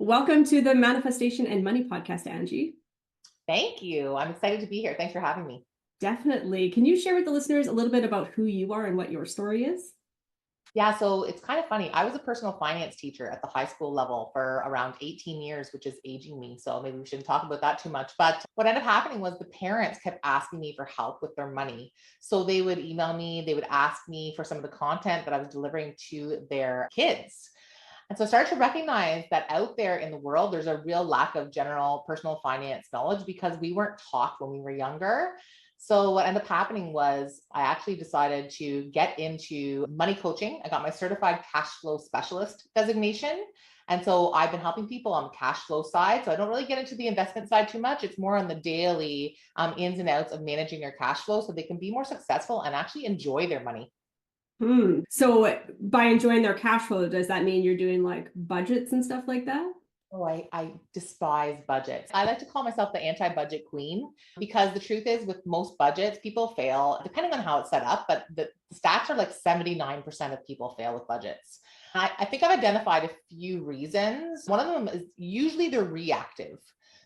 Welcome to the Manifestation and Money podcast, Angie. Thank you. I'm excited to be here. Thanks for having me. Definitely. Can you share with the listeners a little bit about who you are and what your story is? Yeah, so it's kind of funny. I was a personal finance teacher at the high school level for around 18 years, which is aging me. So maybe we shouldn't talk about that too much. But what ended up happening was the parents kept asking me for help with their money. So they would email me, they would ask me for some of the content that I was delivering to their kids. And so I started to recognize that out there in the world, there's a real lack of general personal finance knowledge because we weren't taught when we were younger. So what ended up happening was I actually decided to get into money coaching. I got my Certified Cashflow Specialist designation. And so I've been helping people on the cash flow side. So I don't really get into the investment side too much. It's more on the daily ins and outs of managing your cash flow so they can be more successful and actually enjoy their money. So by enjoying their cash flow, does that mean you're doing like budgets and stuff like that? Oh, I despise budgets. I like to call myself the anti-budget queen because the truth is with most budgets, people fail depending on how it's set up, but the stats are like 79% of people fail with budgets. I think I've identified a few reasons. One of them is usually they're reactive.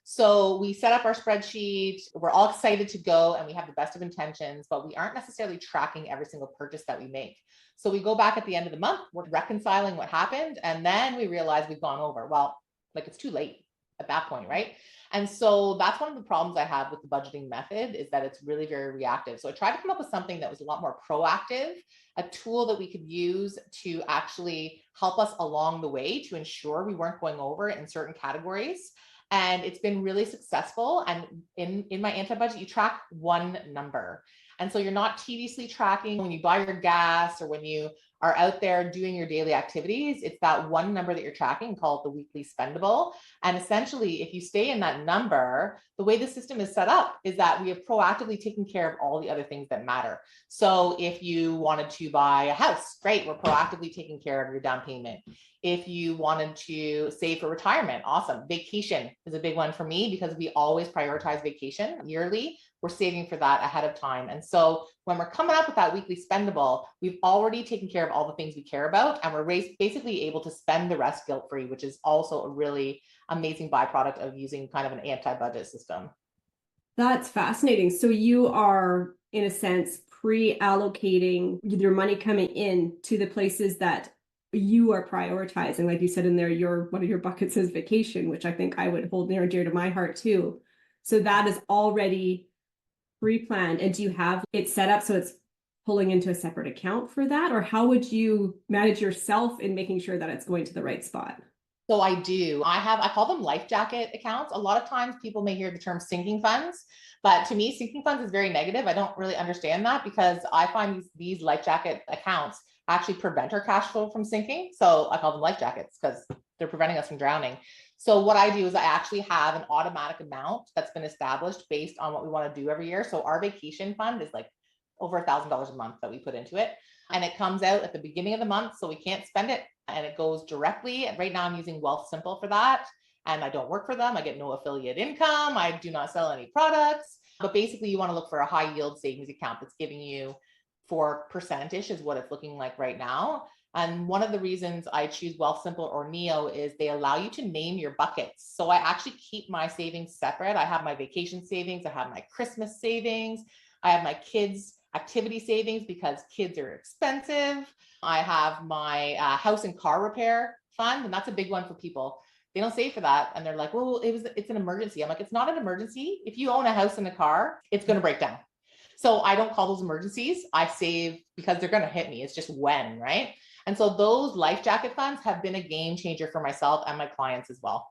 So we set up our spreadsheet, we're all excited to go and we have the best of intentions, but we aren't necessarily tracking every single purchase that we make. So we go back at the end of the month, we're reconciling what happened, and then we realize we've gone over. Well, like it's too late at that point, right? And so that's one of the problems I have with the budgeting method is that it's really very reactive. So I tried to come up with something that was a lot more proactive, a tool that we could use to actually help us along the way to ensure we weren't going over in certain categories. And it's been really successful. And in my anti-budget, you track one number. And so you're not tediously tracking when you buy your gas or when you are out there doing your daily activities. It's that one number that you're tracking, call it the weekly spendable. And essentially, if you stay in that number, the way the system is set up is that we have proactively taken care of all the other things that matter. So if you wanted to buy a house, great, we're proactively taking care of your down payment. If you wanted to save for retirement, awesome. Vacation is a big one for me because we always prioritize vacation yearly. We're saving for that ahead of time. And so when we're coming up with that weekly spendable, we've already taken care of all the things we care about. And we're basically able to spend the rest guilt-free, which is also a really amazing byproduct of using kind of an anti-budget system. That's fascinating. So you are, in a sense, pre-allocating your money coming in to the places that you are prioritizing. Like you said in there, one of your buckets is vacation, which I think I would hold near and dear to my heart too. So that is already pre-planned. And do you have it set up so it's pulling into a separate account for that? Or how would you manage yourself in making sure that it's going to the right spot? So I do. I call them life jacket accounts. A lot of times people may hear the term sinking funds, but to me, sinking funds is very negative. I don't really understand that because I find these life jacket accounts actually prevent our cash flow from sinking. So I call them life jackets because they're preventing us from drowning. So what I do is I actually have an automatic amount that's been established based on what we want to do every year. So our vacation fund is like over $1,000 a month that we put into it. And it comes out at the beginning of the month, so we can't spend it. And it goes directly. And right now I'm using Wealthsimple for that. And I don't work for them. I get no affiliate income. I do not sell any products. But basically, you want to look for a high yield savings account that's giving you 4%-ish is what it's looking like right now. And one of the reasons I choose Wealthsimple or Neo is they allow you to name your buckets. So I actually keep my savings separate. I have my vacation savings. I have my Christmas savings. I have my kids' activity savings because kids are expensive. I have my house and car repair fund, and that's a big one for people. They don't save for that, and they're like, "Well, it's an emergency." I'm like, "It's not an emergency. If you own a house and a car, it's going to break down." So I don't call those emergencies. I save because they're going to hit me. It's just when, right? And so those life jacket funds have been a game changer for myself and my clients as well.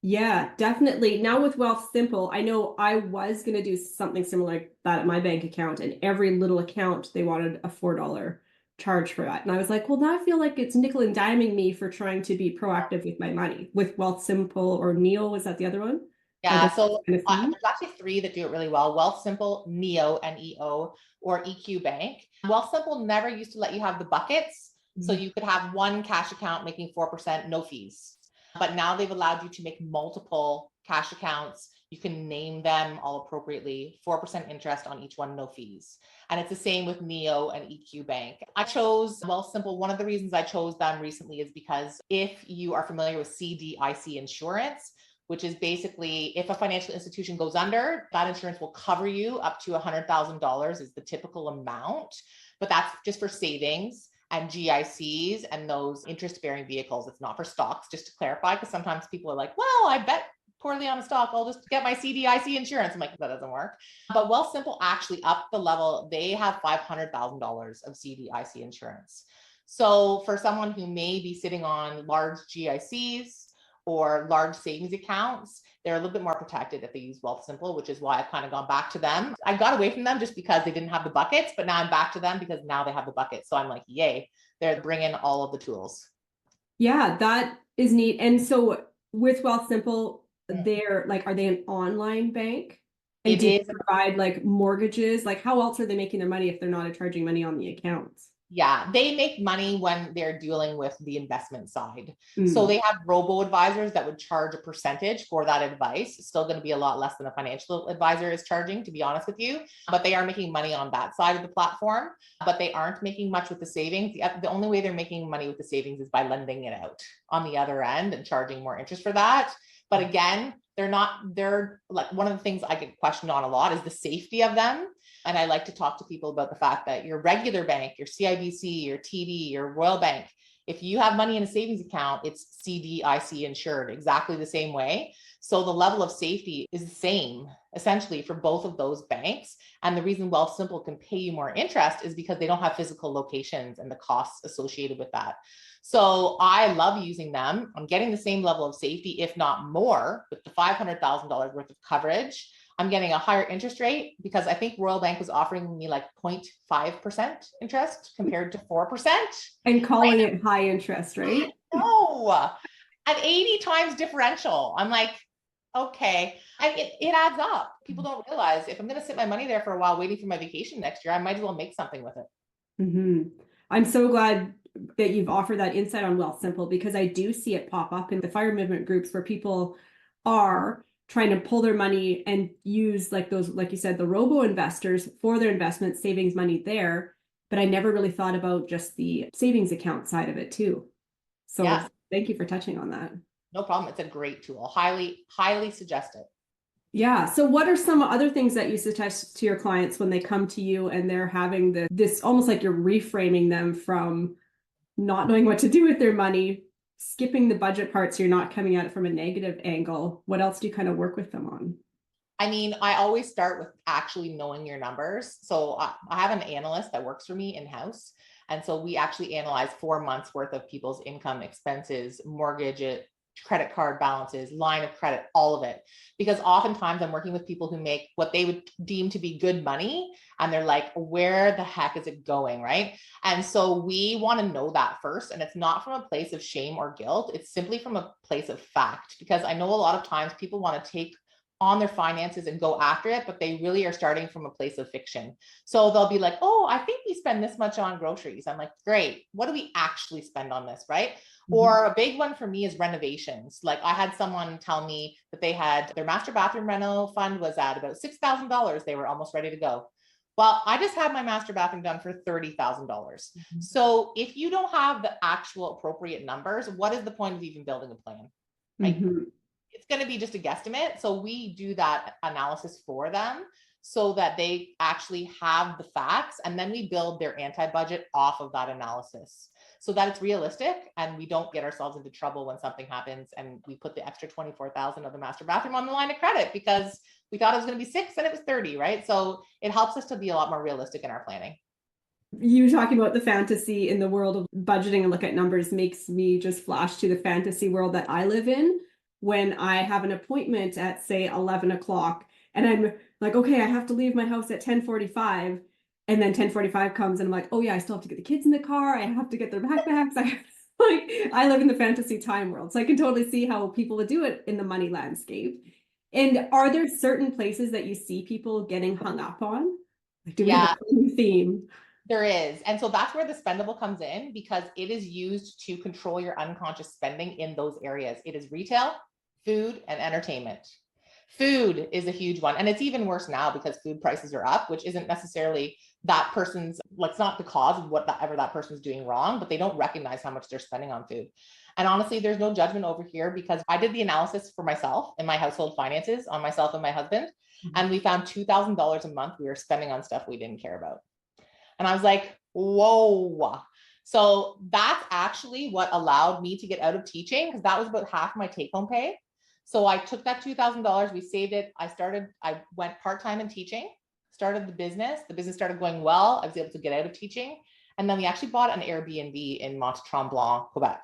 Yeah, definitely. Now with Wealthsimple, I know I was going to do something similar like that at my bank account, and every little account they wanted a $4 charge for that. And I was like, well, now I feel like it's nickel and diming me for trying to be proactive with my money. With Wealthsimple or Neo, was that the other one? Yeah, so there's actually three that do it really well. Wealthsimple, Neo, N-E-O, or EQ Bank. Wealthsimple never used to let you have the buckets. So you could have one cash account making 4%, no fees. But now they've allowed you to make multiple cash accounts You can name them all appropriately, 4% interest on each one, no fees. And it's the same with Neo and EQ Bank. I chose Wealthsimple. One of the reasons I chose them recently is because if you are familiar with CDIC insurance, which is basically if a financial institution goes under, that insurance will cover you up to $100,000 is the typical amount, but that's just for savings and GICs and those interest-bearing vehicles. It's not for stocks, just to clarify, because sometimes people are like, well, I bet poorly on a stock, I'll just get my CDIC insurance. I'm like, that doesn't work. But Wealthsimple actually upped the level. They have $500,000 of CDIC insurance. So for someone who may be sitting on large GICs or large savings accounts, they're a little bit more protected if they use Wealthsimple, which is why I've kind of gone back to them. I got away from them just because they didn't have the buckets, but now I'm back to them because now they have the buckets. So I'm like, yay, they're bringing all of the tools. Yeah, that is neat. And so with Wealthsimple, they're like, are they an online bank? And do you provide like mortgages? Like how else are they making their money if they're not charging money on the accounts? Yeah, they make money when they're dealing with the investment side. So they have robo advisors that would charge a percentage for that advice. It's still going to be a lot less than a financial advisor is charging, to be honest with you, but they are making money on that side of the platform, but they aren't making much with the savings. The only way they're making money with the savings is by lending it out on the other end and charging more interest for that. But again, they're like, one of the things I get questioned on a lot is the safety of them. And I like to talk to people about the fact that your regular bank, your CIBC, your TD, your Royal Bank, if you have money in a savings account, it's CDIC insured exactly the same way. So the level of safety is the same essentially for both of those banks. And the reason Wealthsimple can pay you more interest is because they don't have physical locations and the costs associated with that. So I love using them. I'm getting the same level of safety, if not more, with the $500,000 worth of coverage. I'm getting a higher interest rate because I think Royal Bank was offering me like 0.5% interest compared to 4%. And calling it high interest, right? No, an 80 times differential. I'm like, okay. And it adds up. People don't realize if I'm going to sit my money there for a while waiting for my vacation next year, I might as well make something with it. I'm so glad that you've offered that insight on Wealthsimple, because I do see it pop up in the fire movement groups where people are trying to pull their money and use like those, like you said, the robo investors for their investment savings money there. But I never really thought about just the savings account side of it too. So yeah. Thank you for touching on that. No problem. It's a great tool. Highly, highly suggest it. Yeah. So what are some other things that you suggest to your clients when they come to you and they're having this almost like you're reframing them from not knowing what to do with their money, skipping the budget part so you're not coming at it from a negative angle? What else do you kind of work with them on? I mean, I always start with actually knowing your numbers. So I have an analyst that works for me in-house. And so we actually analyze 4 months worth of people's income, expenses, mortgage, credit card balances, line of credit, all of it. Because oftentimes I'm working with people who make what they would deem to be good money. And they're like, where the heck is it going? Right. And so we want to know that first. And it's not from a place of shame or guilt. It's simply from a place of fact, because I know a lot of times people want to take on their finances and go after it, but they really are starting from a place of fiction. So they'll be like, oh, I think we spend this much on groceries. I'm like, great. What do we actually spend on this? Right. Or a big one for me is renovations. Like I had someone tell me that they had their master bathroom reno fund was at about $6,000. They were almost ready to go. Well, I just had my master bathroom done for $30,000. So if you don't have the actual appropriate numbers, what is the point of even building a plan? Right? It's going to be just a guesstimate. So we do that analysis for them so that they actually have the facts, and then we build their anti-budget off of that analysis so that it's realistic and we don't get ourselves into trouble when something happens and we put the extra 24,000 of the master bathroom on the line of credit because we thought it was going to be 6 and it was 30, right? So it helps us to be a lot more realistic in our planning. You talking about the fantasy in the world of budgeting and look at numbers makes me just flash to the fantasy world that I live in when I have an appointment at say 11 o'clock and I'm like, okay, I have to leave my house at 10:45. And then 10:45 comes and I'm like, oh yeah, I still have to get the kids in the car. I have to get their backpacks. I live in the fantasy time world. So I can totally see how people would do it in the money landscape. And are there certain places that you see people getting hung up on? Like, do we have a theme? There is. And so that's where the spendable comes in, because it is used to control your unconscious spending in those areas. It is retail, food, and entertainment. Food is a huge one. And it's even worse now because food prices are up, which isn't necessarily that person's, like, it's not the cause of whatever that person's doing wrong, but they don't recognize how much they're spending on food. And honestly, there's no judgment over here because I did the analysis for myself and my household finances on myself and my husband. And we found $2,000 a month we were spending on stuff we didn't care about. And I was like, whoa. So that's actually what allowed me to get out of teaching, because that was about half my take home pay. So I took that $2,000, we saved it. I went part-time in teaching, started the business. The business started going well. I was able to get out of teaching. And then we actually bought an Airbnb in Mont-Tremblant, Quebec,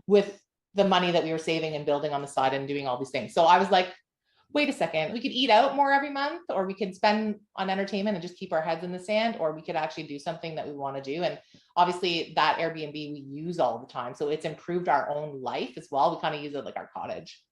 with the money that we were saving and building on the side and doing all these things. So I was like, wait a second, we could eat out more every month, or we could spend on entertainment and just keep our heads in the sand, or we could actually do something that we want to do. And obviously that Airbnb we use all the time. So it's improved our own life as well. We kind of use it like our cottage.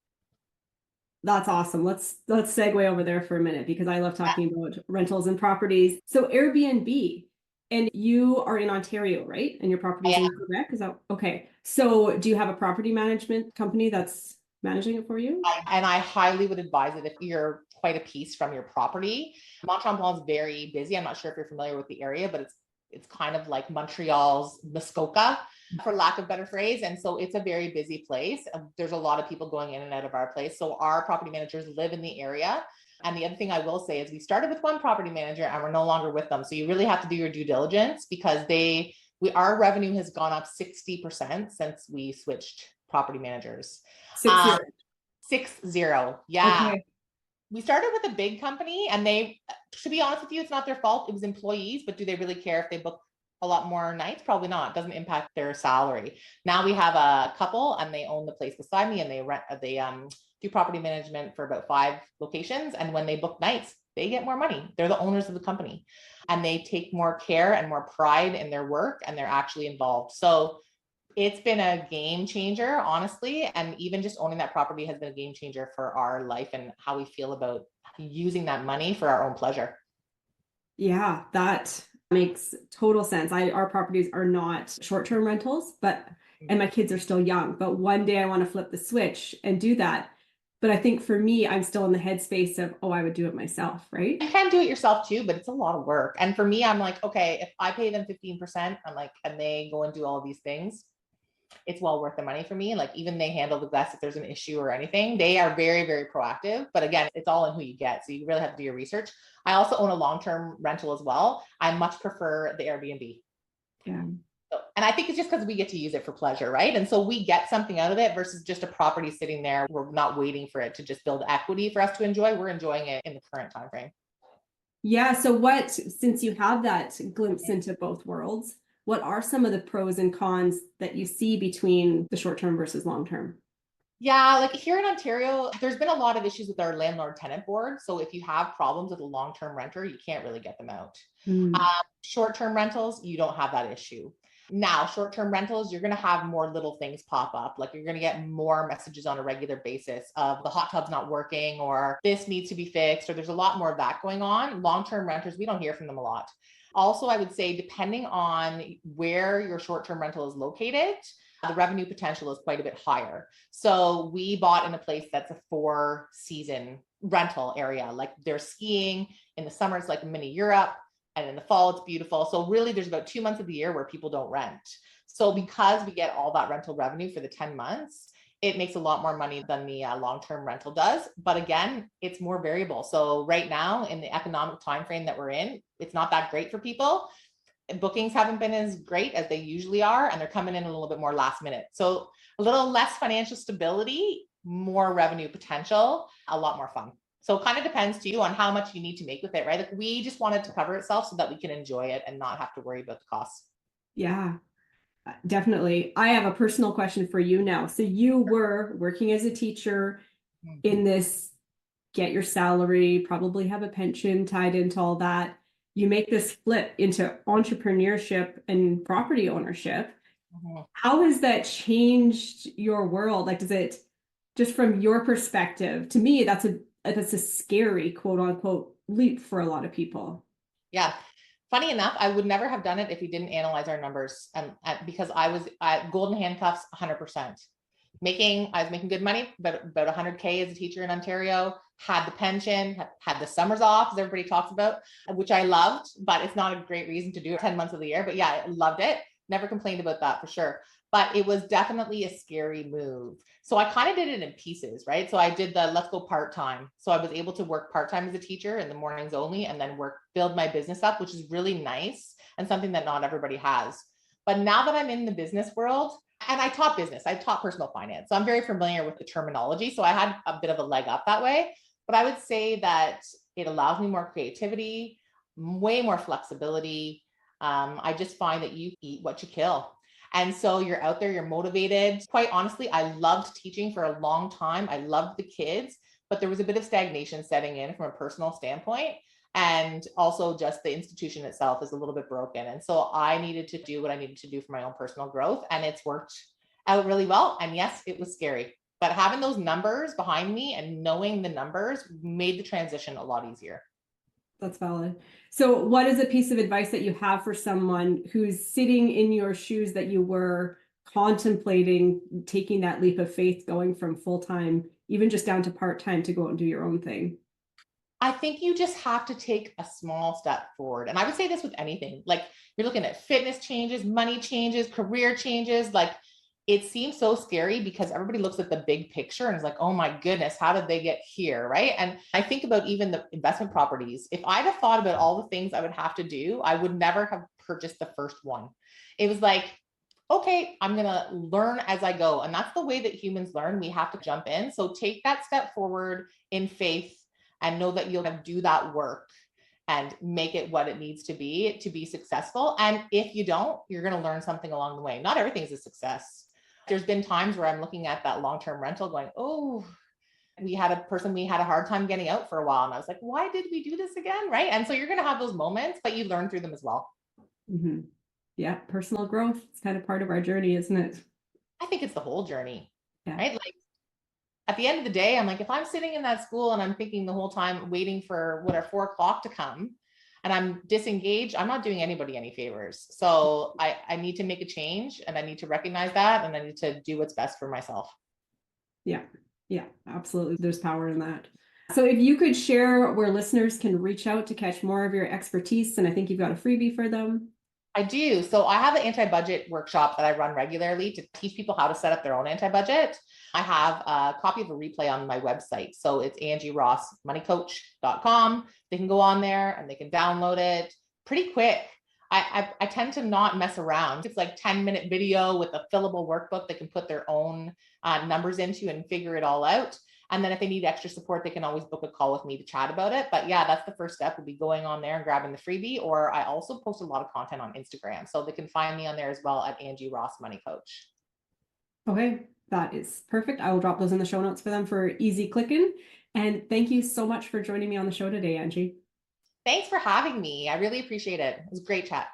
That's awesome. Let's segue over there for a minute because I love talking about rentals and properties. So Airbnb, and you are in Ontario, right? And your property is in Quebec. Is that okay? So do you have a property management company that's managing it for you? And I highly would advise it if you're quite a piece from your property. Mont-Tremblant is very busy. I'm not sure if you're familiar with the area, but it's kind of like Montreal's Muskoka, for lack of a better phrase. And so it's a very busy place. There's a lot of people going in and out of our place. So our property managers live in the area. And the other thing I will say is we started with one property manager and we're no longer with them. So you really have to do your due diligence because our revenue has gone up 60% since we switched property managers. 60. 60. Yeah. Okay. We started with a big company and to be honest with you, it's not their fault. It was employees, but do they really care if they book a lot more nights? Probably not. It doesn't impact their salary. Now we have a couple and they own the place beside me and they do property management for about 5 locations. And when they book nights, they get more money. They're the owners of the company and they take more care and more pride in their work and they're actually involved. So it's been a game changer, honestly. And even just owning that property has been a game changer for our life and how we feel about using that money for our own pleasure. Yeah, that makes total sense. Our properties are not short-term rentals, and my kids are still young, but one day I want to flip the switch and do that. But I think for me, I'm still in the headspace of, oh, I would do it myself, right? You can do it yourself too, but it's a lot of work. And for me, I'm like, okay, if I pay them 15%, I'm like, and they go and do all of these things, it's well worth the money for me. Like even they handle the guests if there's an issue or anything. They are very, very proactive. But again, it's all in who you get. So you really have to do your research. I also own a long-term rental as well. I much prefer the Airbnb. Yeah. And I think it's just because we get to use it for pleasure, right? And so we get something out of it versus just a property sitting there. We're not waiting for it to just build equity for us to enjoy. We're enjoying it in the current time frame. Yeah. So since you have that glimpse into both worlds, what are some of the pros and cons that you see between the short-term versus long-term? Yeah, like here in Ontario, there's been a lot of issues with our landlord tenant board. So if you have problems with a long-term renter, you can't really get them out. Short-term rentals, you don't have that issue. Now, short-term rentals, you're going to have more little things pop up. Like you're going to get more messages on a regular basis of the hot tub's not working or this needs to be fixed, or there's a lot more of that going on. Long-term renters, we don't hear from them a lot. Also, I would say depending on where your short-term rental is located, the revenue potential is quite a bit higher. So we bought in a place that's a 4-season rental area. Like there's skiing in the summer, it's like mini Europe. And in the fall, it's beautiful. So really there's about 2 months of the year where people don't rent. So because we get all that rental revenue for the 10 months, it makes a lot more money than the long-term rental does. But again, it's more variable. So right now in the economic time frame that we're in, it's not that great for people. Bookings haven't been as great as they usually are, and they're coming in a little bit more last minute. So a little less financial stability, more revenue potential, a lot more fun. So it kind of depends too on how much you need to make with it, right? Like we just want it to cover itself so that we can enjoy it and not have to worry about the costs. Yeah, definitely. I have a personal question for you now. So you were working as a teacher in this, get your salary, probably have a pension tied into all that. You make this flip into entrepreneurship and property ownership. How has that changed your world? Like, does it, just from your perspective, to me, that's a scary quote unquote leap for a lot of people. Yeah. Funny enough, I would never have done it if we didn't analyze our numbers. Because I was at golden handcuffs 100%. I was making good money, but about 100K as a teacher in Ontario, had the pension, had the summers off, as everybody talks about, which I loved, but it's not a great reason to do it 10 months of the year. But yeah, I loved it. Never complained about that for sure. But it was definitely a scary move. So I kind of did it in pieces, right? So I did the let's go part-time. So I was able to work part-time as a teacher in the mornings only, and then build my business up, which is really nice and something that not everybody has. But now that I'm in the business world, and I taught business, I taught personal finance, so I'm very familiar with the terminology. So I had a bit of a leg up that way. But I would say that it allows me more creativity, way more flexibility. I just find that you eat what you kill. And so you're out there, you're motivated. Quite honestly, I loved teaching for a long time. I loved the kids, but there was a bit of stagnation setting in from a personal standpoint. And also just the institution itself is a little bit broken. And so I needed to do what I needed to do for my own personal growth. And it's worked out really well. And yes, it was scary, but having those numbers behind me and knowing the numbers made the transition a lot easier. That's valid. So what is a piece of advice that you have for someone who's sitting in your shoes that you were contemplating taking that leap of faith, going from full-time, even just down to part-time, to go out and do your own thing? I think you just have to take a small step forward. And I would say this with anything, like you're looking at fitness changes, money changes, career changes, like it seems so scary because everybody looks at the big picture and is like, oh my goodness, how did they get here? Right. And I think about even the investment properties. If I'd have thought about all the things I would have to do, I would never have purchased the first one. It was like, okay, I'm going to learn as I go. And that's the way that humans learn. We have to jump in. So take that step forward in faith and know that you'll do that work and make it what it needs to be successful. And if you don't, you're going to learn something along the way. Not everything's a success. There's been times where I'm looking at that long-term rental going, oh, we had a hard time getting out for a while. And I was like, why did we do this again? Right. And so you're going to have those moments, but you learn through them as well. Mm-hmm. Yeah. Personal growth. It's kind of part of our journey, isn't it? I think it's the whole journey, yeah. Right? Like at the end of the day, I'm like, if I'm sitting in that school and I'm thinking the whole time waiting for 4 o'clock to come and I'm disengaged, I'm not doing anybody any favors. So I need to make a change, and I need to recognize that, and I need to do what's best for myself. Yeah. Yeah, absolutely. There's power in that. So if you could share where listeners can reach out to catch more of your expertise, and I think you've got a freebie for them. I do. So I have an anti-budget workshop that I run regularly to teach people how to set up their own anti-budget. I have a copy of a replay on my website. So it's angierossmoneycoach.com. They can go on there and they can download it pretty quick. I tend to not mess around. It's like 10-minute video with a fillable workbook they can put their own numbers into and figure it all out. And then if they need extra support, they can always book a call with me to chat about it. But yeah, that's the first step, will be going on there and grabbing the freebie. Or I also post a lot of content on Instagram. So they can find me on there as well at Angie Ross Money Coach. Okay, that is perfect. I will drop those in the show notes for them for easy clicking. And thank you so much for joining me on the show today, Angie. Thanks for having me. I really appreciate it. It was a great chat.